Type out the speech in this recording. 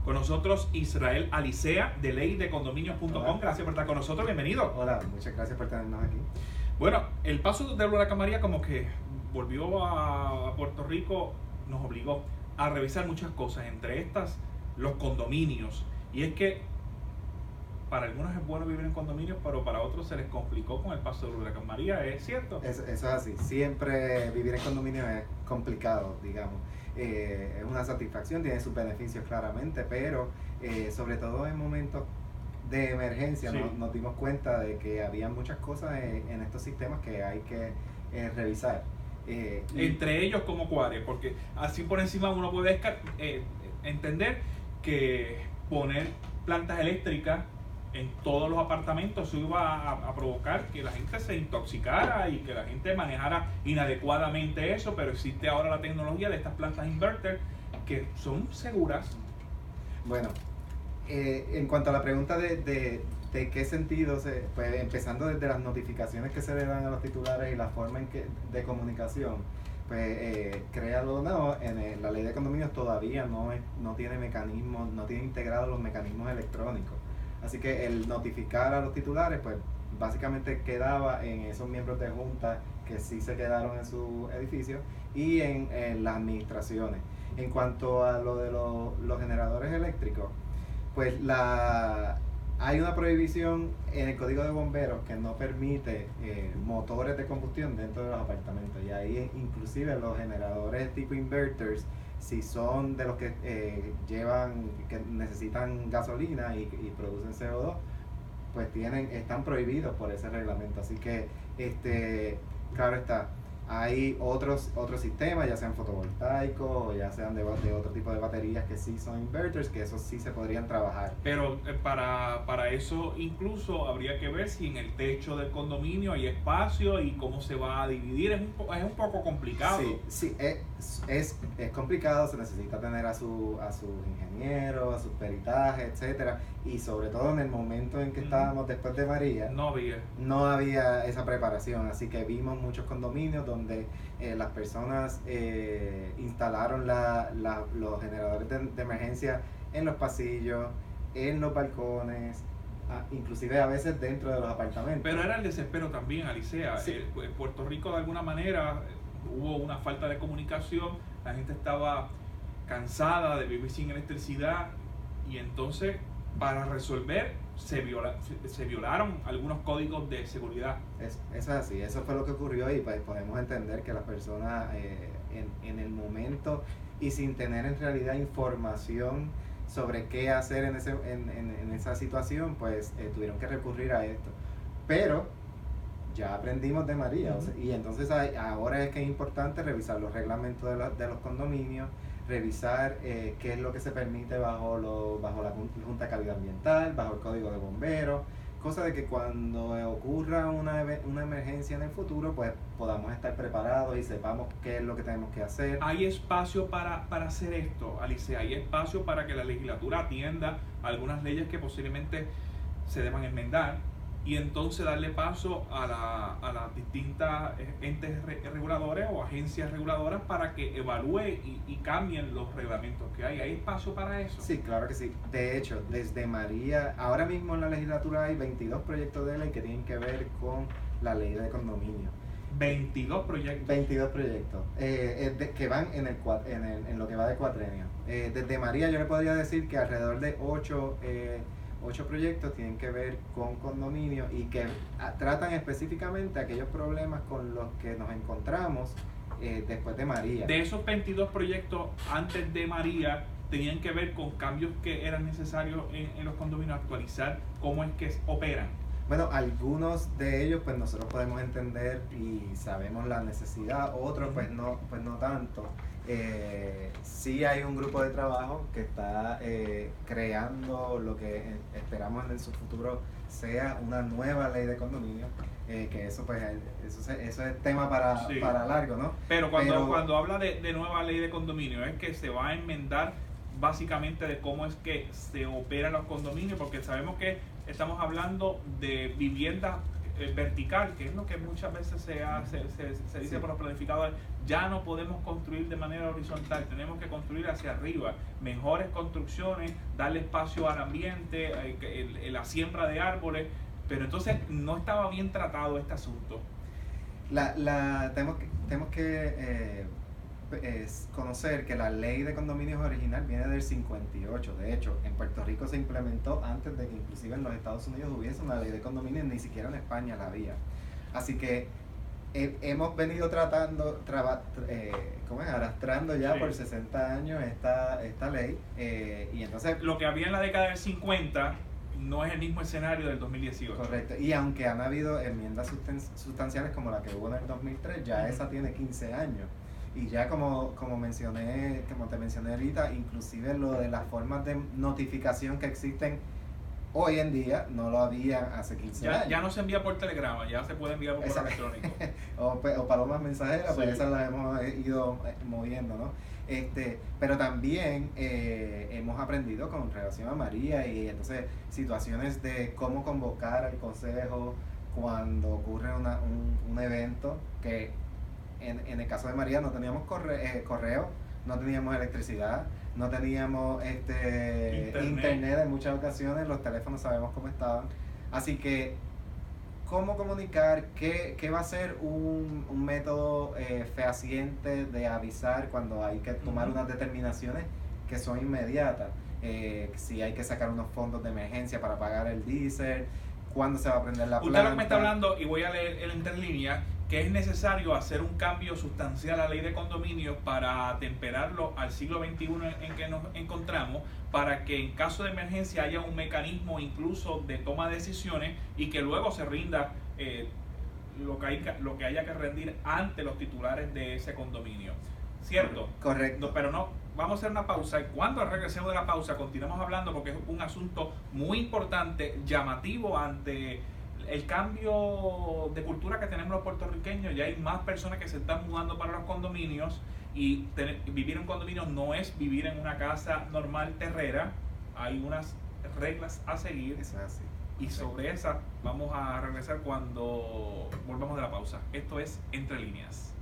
Con nosotros Israel Alicea de leydecondominios.com. Hola. Gracias por estar con nosotros, bienvenido. Hola, muchas gracias por tenernos aquí. Bueno, el paso del huracán María como que volvió a Puerto Rico, nos obligó a revisar muchas cosas, entre estas los condominios. Y es que para algunos es bueno vivir en condominios, pero para otros se les complicó con el paso del huracán María, ¿es cierto? Eso es así. Siempre vivir en condominio es complicado, digamos. Es una satisfacción, tiene sus beneficios claramente, pero sobre todo en momentos de emergencia Sí. nos dimos cuenta de que había muchas cosas en estos sistemas que hay que revisar. Entre ellos como cuáles, porque así por encima uno puede entender que poner plantas eléctricas en todos los apartamentos eso iba a provocar que la gente se intoxicara y que la gente manejara inadecuadamente eso, pero existe ahora la tecnología de estas plantas inverter que son seguras. Bueno, en cuanto a la pregunta de qué sentido, pues empezando desde las notificaciones que se le dan a los titulares y la forma de comunicación, pues créalo o no, la ley de condominios todavía no tiene mecanismos, no tiene integrados los mecanismos electrónicos. Así que el notificar a los titulares, pues básicamente quedaba en esos miembros de junta que sí se quedaron en su edificio y en las administraciones. En cuanto a lo de los generadores eléctricos, pues hay una prohibición en el Código de Bomberos que no permite motores de combustión dentro de los apartamentos, y ahí inclusive los generadores tipo inverters, si son de los que que necesitan gasolina y producen CO2, pues están prohibidos por ese reglamento. Así que claro está, hay otros sistemas, ya sean fotovoltaicos o ya sean de otro tipo de baterías que sí son inverters, que esos sí se podrían trabajar. Pero para eso incluso habría que ver si en el techo del condominio hay espacio y cómo se va a dividir. Es un poco complicado. Sí, es complicado, se necesita tener a sus ingenieros, a sus peritajes, etcétera, y sobre todo en el momento en que estábamos después de María, no había esa preparación, así que vimos muchos condominios donde las personas instalaron los generadores de emergencia en los pasillos, en los balcones, inclusive a veces dentro de los apartamentos. Pero era el desespero también, Alicea. Sí. En Puerto Rico de alguna manera hubo una falta de comunicación, la gente estaba cansada de vivir sin electricidad y entonces para resolver se violaron algunos códigos de seguridad. Eso es así, eso fue lo que ocurrió, y pues podemos entender que las personas en el momento y sin tener en realidad información sobre qué hacer en esa situación, pues tuvieron que recurrir a esto. Pero ya aprendimos de María, o sea, y entonces ahora es que es importante revisar los reglamentos de los condominios, revisar qué es lo que se permite bajo la Junta de Calidad Ambiental, bajo el Código de Bomberos, cosa de que cuando ocurra una emergencia en el futuro, pues podamos estar preparados y sepamos qué es lo que tenemos que hacer. ¿Hay espacio para hacer esto, Alicea? ¿Hay espacio para que la legislatura atienda algunas leyes que posiblemente se deban enmendar y entonces darle paso a las distintas entes reguladores o agencias reguladoras para que evalúen y cambien los reglamentos que hay? ¿Hay espacio para eso? Sí, claro que sí. De hecho, desde María, ahora mismo en la legislatura hay 22 proyectos de ley que tienen que ver con la ley de condominio. 22 proyectos. 22 proyectos que van en lo que va de cuatrenio. Desde María yo le podría decir que alrededor de 8 proyectos tienen que ver con condominios y que tratan específicamente aquellos problemas con los que nos encontramos después de María. De esos 22 proyectos antes de María tenían que ver con cambios que eran necesarios en los condominios, actualizar cómo es que operan. Bueno, algunos de ellos pues nosotros podemos entender y sabemos la necesidad, otros pues no tanto. Sí hay un grupo de trabajo que está creando lo que esperamos en su futuro sea una nueva ley de condominio, que eso es tema para largo, ¿no? Pero cuando habla de nueva ley de condominio, es que se va a enmendar básicamente de cómo es que se operan los condominios, porque sabemos que estamos hablando de viviendas vertical, que es lo que muchas veces se dice por los planificadores. Ya no podemos construir de manera horizontal, tenemos que construir hacia arriba, mejores construcciones, darle espacio al ambiente, la siembra de árboles, pero entonces no estaba bien tratado este asunto. Tenemos que conocer que la ley de condominios original viene del 58. De hecho, en Puerto Rico se implementó antes de que inclusive en los Estados Unidos hubiese una ley de condominios, ni siquiera en España la había. Así que hemos venido arrastrando ya por 60 años esta ley, y entonces... Lo que había en la década del 50 no es el mismo escenario del 2018. Correcto, y aunque han habido enmiendas sustanciales como la que hubo en el 2003, ya esa tiene 15 años. Y ya como te mencioné ahorita, inclusive lo de las formas de notificación que existen hoy en día, no lo había hace 15 años. Ya no se envía por telegrama, ya se puede enviar por correo electrónico. o palomas mensajeras, pues esas las hemos ido moviendo, ¿no? Pero también hemos aprendido con relación a María, y entonces situaciones de cómo convocar al consejo cuando ocurre un evento que... En el caso de María no teníamos correo, no teníamos electricidad, no teníamos internet en muchas ocasiones, los teléfonos sabemos cómo estaban. Así que, ¿cómo comunicar? ¿Qué va a ser un método fehaciente de avisar cuando hay que tomar unas determinaciones que son inmediatas? Si hay que sacar unos fondos de emergencia para pagar el diésel, ¿cuándo se va a prender la planta? Usted lo que me está hablando, y voy a leer el interlínea, que es necesario hacer un cambio sustancial a la ley de condominios para atemperarlo al siglo XXI en que nos encontramos, para que en caso de emergencia haya un mecanismo incluso de toma de decisiones y que luego se rinda lo que haya que rendir ante los titulares de ese condominio. ¿Cierto? Correcto. No, pero no, vamos a hacer una pausa, y cuando regresemos de la pausa continuamos hablando, porque es un asunto muy importante, llamativo ante el cambio de cultura que tenemos los puertorriqueños. Ya hay más personas que se están mudando para los condominios, y vivir en condominios no es vivir en una casa normal terrera, hay unas reglas a seguir. Eso es así. Y sobre esa vamos a regresar cuando volvamos de la pausa. Esto es Entre Líneas.